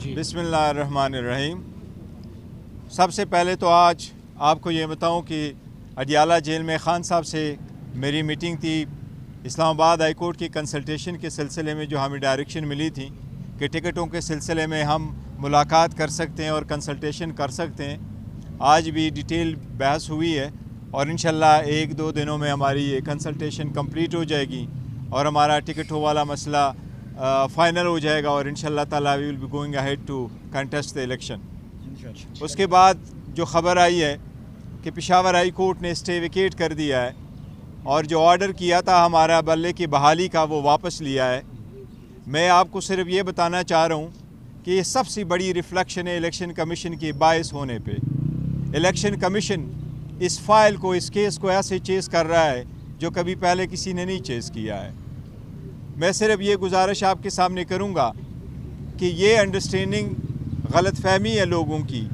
बिस्मिल्लाहिर्रहमानिर्रहीम। सबसे पहले तो आज आपको ये बताऊं कि अडियाला जेल में ख़ान साहब से मेरी मीटिंग थी। इस्लामाबाद हाई कोर्ट की कंसल्टेशन के सिलसिले में जो हमें डायरेक्शन मिली थी कि टिकटों के सिलसिले में हम मुलाकात कर सकते हैं और कंसल्टेशन कर सकते हैं। आज भी डिटेल बहस हुई है और इंशाल्लाह एक दो दिनों में हमारी ये कंसल्टेशन कंप्लीट हो जाएगी और हमारा टिकटों वाला मसला फाइनल हो जाएगा और इंशाल्लाह ताला we will be going ahead to contest the election. उसके बाद जो ख़बर आई है कि पेशावर हाई कोर्ट ने स्टे वेकेट कर दिया है और जो ऑर्डर किया था हमारा बल्ले की बहाली का वो वापस लिया है। मैं आपको सिर्फ ये बताना चाह रहा हूँ कि ये सबसे बड़ी रिफ्लेक्शन है इलेक्शन कमीशन के बायस होने पे। इलेक्शन कमीशन इस फाइल को, इस केस को ऐसे चेस कर रहा है जो कभी पहले किसी ने नहीं चेस किया है। मैं सिर्फ ये गुजारिश आपके सामने करूँगा कि ये अंडरस्टैंडिंग गलतफहमी है लोगों की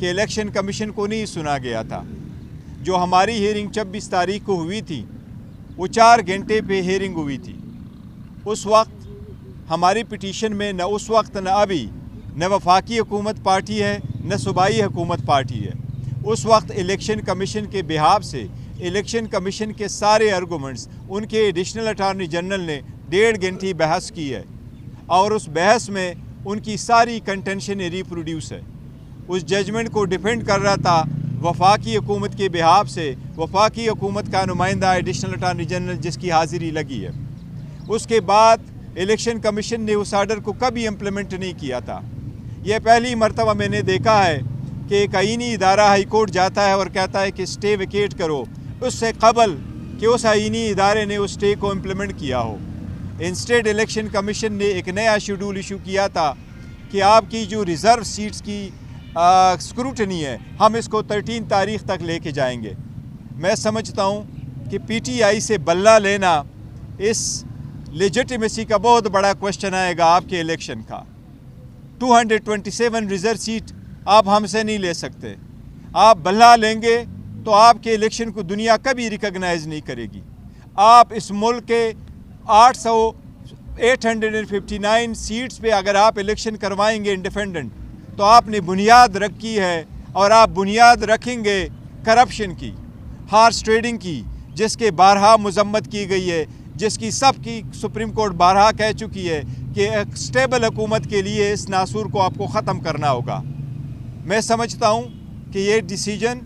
कि इलेक्शन कमीशन को नहीं सुना गया था। जो हमारी हियरिंग 26 तारीख को हुई थी वो 4 घंटे पे हियरिंग हुई थी। उस वक्त हमारी पिटीशन में न उस वक्त न अभी न वफाकी हुकूमत पार्टी है न सूबाई हुकूमत पार्टी है। उस वक्त इलेक्शन कमीशन के बिहाफ से इलेक्शन कमीशन के सारे आर्गूमेंट्स उनके एडिशनल अटार्नी जनरल ने 1.5 घंटे बहस की है और उस बहस में उनकी सारी कंटेंशन रिप्रोड्यूस है। उस जजमेंट को डिफेंड कर रहा था वफाकी हुकूमत के बिहाफ से वफाकी हुकूमत का नुमाइंदा एडिशनल अटार्नी जनरल जिसकी हाज़िरी लगी है। उसके बाद इलेक्शन कमीशन ने उस आर्डर को कभी इम्प्लीमेंट नहीं किया था। यह पहली मरतबा मैंने देखा है कि एक आईनी इदारा हाई कोर्ट जाता है और कहता है कि स्टे वेकेट करो, उससे कबल कि उस आईनी इदारे ने उस स्टे को इम्प्लीमेंट किया हो। इंस्टेड इलेक्शन कमीशन ने एक नया शेड्यूल इशू किया था कि आपकी जो रिज़र्व सीट्स की स्क्रूटनी है हम इसको 13 तारीख तक लेके जाएंगे। मैं समझता हूँ कि पीटीआई से बल्ला लेना इस लेजिटिमेसी का बहुत बड़ा क्वेश्चन आएगा आपके इलेक्शन का। 227 रिज़र्व सीट आप हमसे नहीं ले सकते। आप बल्ला लेंगे तो आपके इलेक्शन को दुनिया कभी रिकॉग्नाइज नहीं करेगी। आप इस मुल्क के 859 सीट्स पे अगर आप इलेक्शन करवाएंगे इंडिपेंडेंट तो आपने बुनियाद रखी है और आप बुनियाद रखेंगे करप्शन की, हार्स ट्रेडिंग की, जिसके बारहा मजम्मत की गई है, जिसकी सबकी सुप्रीम कोर्ट बारहा कह चुकी है कि एक स्टेबल हुकूमत के लिए इस नासूर को आपको ख़त्म करना होगा। मैं समझता हूँ कि ये डिसीजन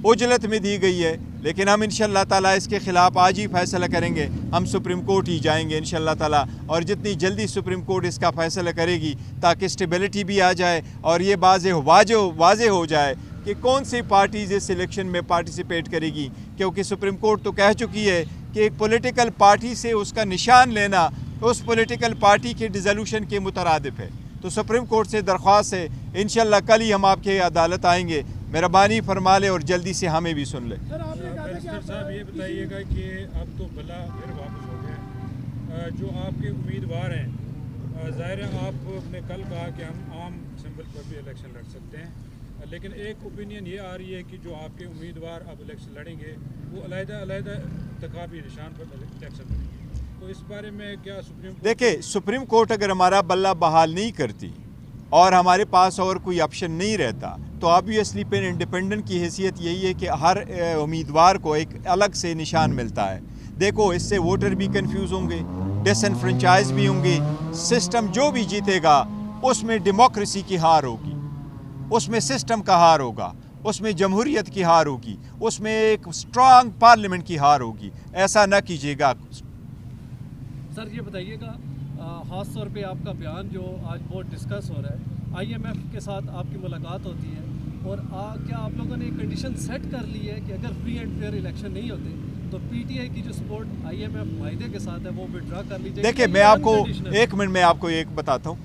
उजलत में दी गई है, लेकिन हम इंशाअल्लाह ताला इसके ख़िलाफ़ आज ही फैसला करेंगे। हम सुप्रीम कोर्ट ही जाएंगे इंशाअल्लाह ताला और जितनी जल्दी सुप्रीम कोर्ट इसका फ़ैसला करेगी ताकि स्टेबिलिटी भी आ जाए और ये वाज़े हो जाए कि कौन सी पार्टीज़ इस इलेक्शन में पार्टिसिपेट करेगी। क्योंकि सुप्रीम कोर्ट तो कह चुकी है कि एक पॉलिटिकल पार्टी से उसका निशान लेना उस पॉलिटिकल पार्टी के डिसोल्यूशन के मुतरादिफ है। तो सुप्रीम कोर्ट से दरख्वास्त है इंशाअल्लाह कल ही हम आपके अदालत आएंगे, मेहरबानी फरमा ले और जल्दी से हमें भी सुन ले। बैरिस्टर साहब ये बताइएगा कि अब तो बला फिर वापस हो गया, जो आपके उम्मीदवार हैं, ज़ाहिर है आपने कल कहा कि हम आम सिंबल पर भी इलेक्शन लड़ सकते हैं, लेकिन एक ओपिनियन ये आ रही है कि जो आपके उम्मीदवार अब इलेक्शन लड़ेंगे वो अलग-अलग इंतखाबी निशान पर इलेक्शन लड़ेंगे। तो इस बारे में क्या सुप्रीम कोर्ट? देखिए, सुप्रीम कोर्ट अगर हमारा बल्ला बहाल नहीं करती और हमारे पास और कोई ऑप्शन नहीं रहता तो ऑब्वियसली फिर इंडिपेंडेंट की हैसियत यही है कि हर उम्मीदवार को एक अलग से निशान मिलता है। देखो, इससे वोटर भी कंफ्यूज होंगे, डिसएनफ्रेंचाइज भी होंगे। सिस्टम जो भी जीतेगा उसमें डेमोक्रेसी की हार होगी, उसमें सिस्टम का हार होगा, उसमें जमहूरियत की हार होगी, उसमें एक स्ट्रांग पार्लियामेंट की हार होगी। ऐसा न कीजिएगा। सर ये बताइएगा, ख़ास तौर पे आपका बयान जो आज बहुत डिस्कस हो रहा है, IMF के साथ आपकी मुलाकात होती है और क्या आप लोगों ने एक कंडीशन सेट कर ली है कि अगर फ्री एंड फेयर इलेक्शन नहीं होते तो PTI की जो सपोर्ट IMF मायदे के साथ है वो विड्रॉ कर लीजिए? देखिए, मैं आपको एक मिनट में आपको एक बताता हूँ।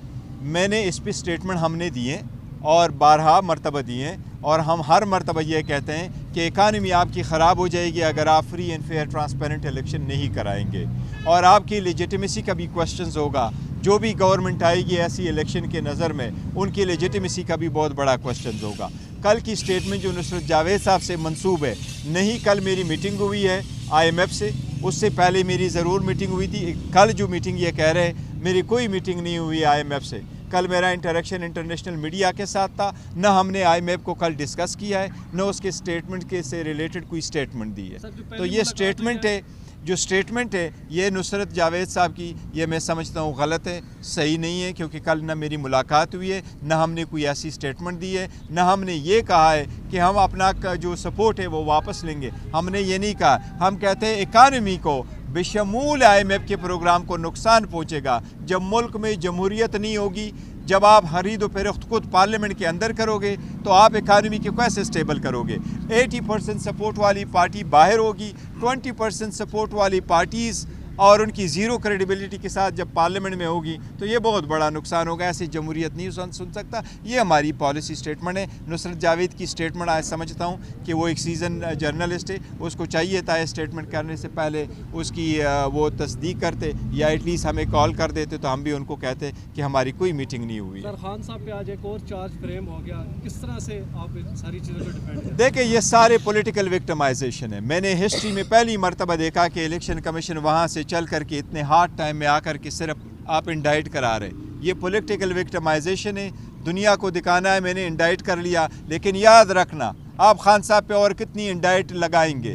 मैंने इस पर स्टेटमेंट हमने दिए और 12 मरतबा दिए और हम हर मरतबा ये कहते हैं कि इकानमी आपकी ख़राब हो जाएगी अगर आप free and fair transparent election नहीं कराएंगे और आपकी लेजिटिमेसी का भी क्वेश्चंस होगा। जो भी गवर्नमेंट आएगी ऐसी इलेक्शन के नज़र में उनकी लेजिटिमेसी का भी बहुत बड़ा क्वेश्चन होगा। कल की स्टेटमेंट जो नुसरत जावेद साहब से मंसूब है, नहीं कल मेरी मीटिंग हुई है IMF से, उससे पहले मेरी ज़रूर मीटिंग हुई थी। कल जो मीटिंग ये कह रहे हैं मेरी कोई मीटिंग नहीं हुई IMF से। कल मेरा इंटरेक्शन इंटरनेशनल मीडिया के साथ था, न हमने IMF को कल डिस्कस किया है, न उसके स्टेटमेंट के से रिलेटेड कोई स्टेटमेंट दी है। तो ये स्टेटमेंट है, जो स्टेटमेंट है ये नुसरत जावेद साहब की, ये मैं समझता हूँ गलत है, सही नहीं है, क्योंकि कल न मेरी मुलाकात हुई है, न हमने कोई ऐसी स्टेटमेंट दी है, न हमने ये कहा है कि हम अपना जो सपोर्ट है वो वापस लेंगे। हमने ये नहीं कहा। हम कहते हैं इकानमी को बेशमूल IMF के प्रोग्राम को नुकसान पहुँचेगा जब मुल्क में जमहूरियत नहीं होगी। जब आप खरीद व फरोख्त खुद पार्लियामेंट के अंदर करोगे तो आप इकानमी को कैसे स्टेबल करोगे? 80% सपोर्ट वाली पार्टी बाहर होगी, 20% सपोर्ट वाली पार्टीज़ और उनकी ज़ीरो क्रेडिबिलिटी के साथ जब पार्लियामेंट में होगी तो ये बहुत बड़ा नुकसान होगा। ऐसी जमहूरियत नहीं सुन सकता। ये हमारी पॉलिसी स्टेटमेंट है। नुसरत जावेद की स्टेटमेंट आज समझता हूँ कि वो एक सीज़न जर्नलिस्ट है, उसको चाहिए था स्टेटमेंट करने से पहले उसकी वो तस्दीक करते या एटलीस्ट हमें कॉल कर देते तो हम भी उनको कहते कि हमारी कोई मीटिंग नहीं हुई। सर, खान साहब पे आज एक और चार्ज फ्रेम हो गया, किस तरह से आप इन सारी चीज़ों को डिफेंड करते हैं? देखिए, ये सारे पॉलिटिकल विक्टिमाइजेशन है। मैंने हिस्ट्री में पहली मरतबा देखा कि इलेक्शन कमीशन वहाँ से चल करके इतने हार्ड टाइम में आकर के सिर्फ आप इंडाइट करा रहे। ये पॉलिटिकल विक्टिमाइजेशन है, दुनिया को दिखाना है मैंने इंडाइट कर लिया। लेकिन याद रखना, आप खान साहब पे और कितनी इंडाइट लगाएंगे?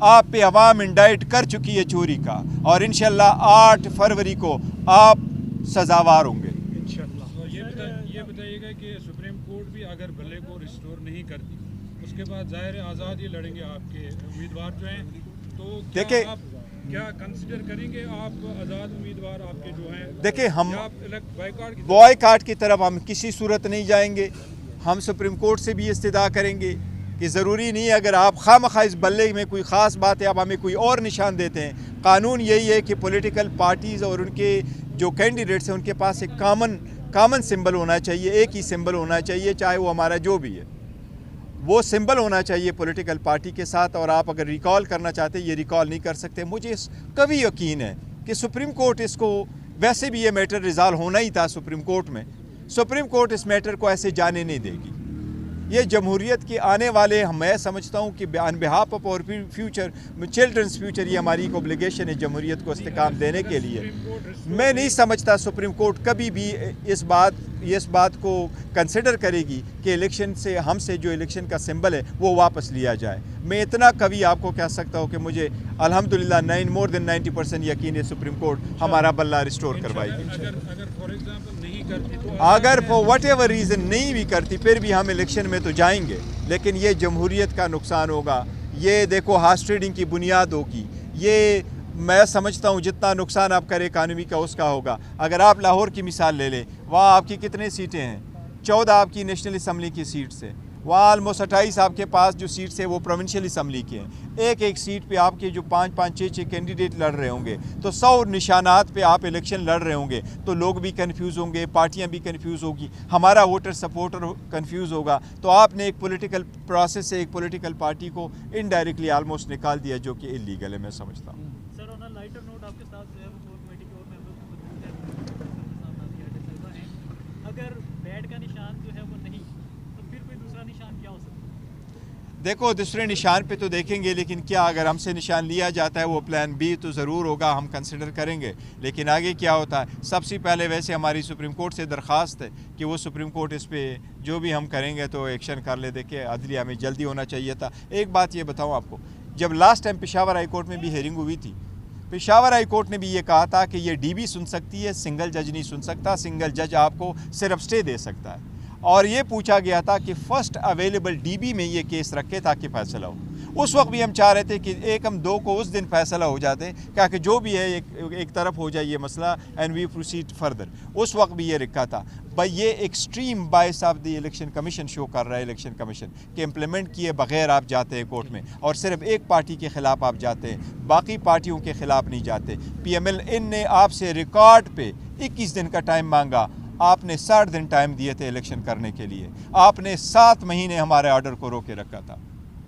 आप पे अवाम इंडाइट कर चुकी है चोरी का, और इंशाल्लाह 8 फरवरी को आप सजावार होंगे। तो ये बताइएगा कि सुप्रीम कोर्ट भी अगर बल्ले को रिस्टोर नहीं करती, उसके बाद ज़ाहिर है आज़ाद ही लड़ेंगे आपके उम्मीदवार जो हैं, तो देखिए, आप क्या कंसिडर करेंगे आप आज़ाद उम्मीदवार आपके जो हैं? देखिए, हम बॉयकॉट की तरफ हम किसी सूरत नहीं जाएंगे। हम सुप्रीम कोर्ट से भी इस्तदा करेंगे कि ज़रूरी नहीं है अगर आप खामखा इस बल्ले में कोई ख़ास बात है आप हमें कोई और निशान देते हैं। कानून यही है कि पॉलिटिकल पार्टीज़ और उनके जो कैंडिडेट्स हैं उनके पास एक कॉमन सिंबल होना चाहिए, एक ही सिंबल होना चाहिए, चाहे वो हमारा जो भी है वो सिंबल होना चाहिए पॉलिटिकल पार्टी के साथ। और आप अगर रिकॉल करना चाहते हैं, ये रिकॉल नहीं कर सकते। मुझे कभी यकीन है कि सुप्रीम कोर्ट इसको, वैसे भी ये मैटर रिजॉल्व होना ही था सुप्रीम कोर्ट में, सुप्रीम कोर्ट इस मैटर को ऐसे जाने नहीं देगी। ये जमहूरियत के आने वाले, मैं समझता हूँ कि ऑन बिहाफ ऑफ और फ्यूचर, चिल्ड्रंस फ्यूचर, ये हमारी एक ऑब्लिगेशन है जमहूरियत को इस्तेकाम देने के लिए। मैं नहीं समझता सुप्रीम कोर्ट कभी भी इस बात को कंसिडर करेगी कि इलेक्शन से, हमसे जो इलेक्शन का सिंबल है वो वापस लिया जाए। मैं इतना कभी आपको कह सकता हूँ कि मुझे अल्हम्दुलिल्लाह मोर देन 90% यकीन है सुप्रीम कोर्ट हमारा बल्ला रिस्टोर करवाएगी। अगर फॉर एग्जांपल नहीं करती तो, अगर फॉर वट एवर रीज़न नहीं भी करती, फिर भी हम इलेक्शन में तो जाएंगे, लेकिन ये जमहूरियत का नुकसान होगा। ये देखो हार्स ट्रेडिंग की बुनियाद होगी। ये मैं समझता हूँ जितना नुकसान आप करें इकानमी का उसका होगा। अगर आप लाहौर की मिसाल ले लें, वहाँ आपकी कितने सीटें हैं? 14 आपकी नेशनल असम्बली की सीट्स है। वहाँ ऑलमोस्ट 28 आपके पास जो सीट्स है वो प्रोविंशियल असम्बली के हैं। एक सीट पे आपके जो 5-5, 6-6 कैंडिडेट लड़ रहे होंगे, तो 100 निशानात पे आप इलेक्शन लड़ रहे होंगे, तो लोग भी कंफ्यूज होंगे, पार्टियां भी कंफ्यूज होगी, हमारा वोटर सपोर्टर कंफ्यूज होगा। तो आपने एक पॉलिटिकल प्रोसेस से एक पॉलिटिकल पार्टी को इनडायरेक्टली ऑलमोस्ट निकाल दिया, जो कि इलीगल है, मैं समझता हूँ। Sir, on a lighter note, आपके साथ जो है वो कोर कमेटी के और मेंबर्स को हैं, अगर बैड का निशान जो है वो नहीं, तो फिर कोई दूसरा निशान क्या हो सकता है? देखो, दूसरे निशान पे तो देखेंगे, लेकिन क्या अगर हमसे निशान लिया जाता है वो प्लान बी तो ज़रूर होगा, हम कंसिडर करेंगे। लेकिन आगे क्या होता है, सबसे पहले वैसे हमारी सुप्रीम कोर्ट से दरख्वास्त है कि वो सुप्रीम कोर्ट इस पे जो भी हम करेंगे तो एक्शन कर ले। देखिए, अदलिया में जल्दी होना चाहिए था। एक बात ये बताऊँ आपको, जब last time Peshawar high court में भी हेयरिंग हुई थी, पेशावर हाई कोर्ट ने भी ये कहा था कि ये डीबी सुन सकती है, सिंगल जज नहीं सुन सकता। सिंगल जज आपको सिर्फ स्टे दे सकता है। और ये पूछा गया था कि फर्स्ट अवेलेबल डीबी में ये केस रखे ताकि फैसला हो। उस वक्त भी हम चाह रहे थे कि 1-2 को उस दिन फैसला हो जाते, क्या कि जो भी है एक तरफ हो जाए ये मसला, एंड वी प्रोसीड फर्दर। उस वक्त भी ये रखा था। भाई, ये extreme bias of the election commission show कर रहा है, इलेक्शन कमीशन के इम्प्लीमेंट किए बगैर आप जाते हैं कोर्ट में, और सिर्फ एक पार्टी के ख़िलाफ़ आप जाते हैं, बाकी पार्टियों के ख़िलाफ़ नहीं जाते। PML इन ने आपसे रिकॉर्ड पे 21 दिन का टाइम मांगा, आपने 60 दिन टाइम दिए थे इलेक्शन करने के लिए, आपने 7 महीने हमारे ऑर्डर को रोके रखा था।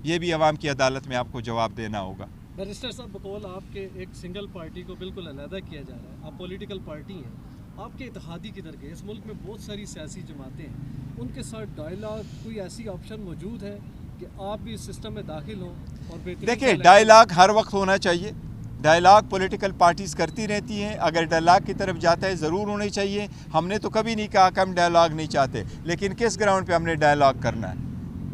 ये भी अवाम की अदालत में आपको जवाब देना होगा। बैरिस्टर साहब, बकौल आपके एक सिंगल पार्टी को बिल्कुल अलहदा किया जा रहा है, आप पॉलिटिकल पार्टी हैं, आपके इत्तेहादी किधर गए? इस मुल्क में बहुत सारी सियासी जमातें हैं, उनके साथ डायलॉग, कोई ऐसी ऑप्शन मौजूद है कि आप भी इस सिस्टम में दाखिल हों और बेहतरीन? देखिए, डायलॉग हर वक्त होना चाहिए, ڈائلاگ پولیٹیکل پارٹیز کرتی رہتی ہیں. اگر ڈائلاگ کی طرف جاتا ہے ضرور ہونے چاہیے. ہم نے تو کبھی نہیں کہا کہ ہم ڈائلاگ نہیں چاہتے, لیکن کس گراؤنڈ پہ ہم نے ڈائلاگ کرنا ہے؟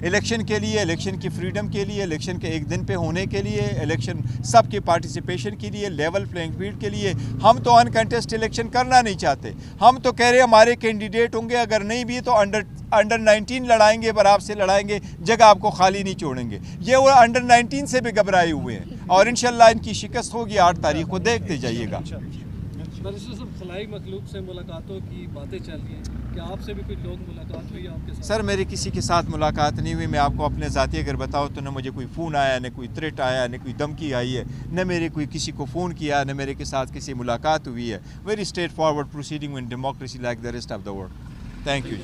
الیکشن کے لیے, الیکشن کی فریڈم کے لیے, الیکشن کے ایک دن پہ ہونے کے لیے, الیکشن سب کے پارٹیسپیشن کے لیے, لیول پلینگ فیلڈ کے لیے. ہم تو انکنٹیسٹ الیکشن کرنا نہیں چاہتے. ہم تو کہہ رہے ہمارے کینڈیڈیٹ ہوں گے, اگر نہیں بھی تو انڈر 19 لڑائیں گے, پر آپ سے لڑائیں گے, جگہ آپ کو خالی نہیں چھوڑیں گے. یہ وہ انڈر 19 سے بھی گھبرائے ہوئے ہیں, اور انشاءاللہ ان کی شکست ہوگی 8 تاریخ کو, دیکھتے جائیے گا. بیرسٹر صاحب, خلائی مخلوق سے ملاقاتوں کی باتیں چل رہی ہیں, کیا آپ سے بھی کوئی لوگ ملاقات ہوئی آپ کے ساتھ؟ سر میرے کسی کے ساتھ ملاقات نہیں ہوئی. میں آپ کو اپنے ذاتی اگر بتاؤں تو نہ مجھے کوئی فون آیا, نہ کوئی تھریٹ آیا, نہ کوئی دھمکی آئی ہے, نہ میرے کوئی کسی کو فون کیا, نہ میرے کے ساتھ کسی ملاقات ہوئی ہے. Very straight forward proceeding in democracy like the rest of the world. Thank you.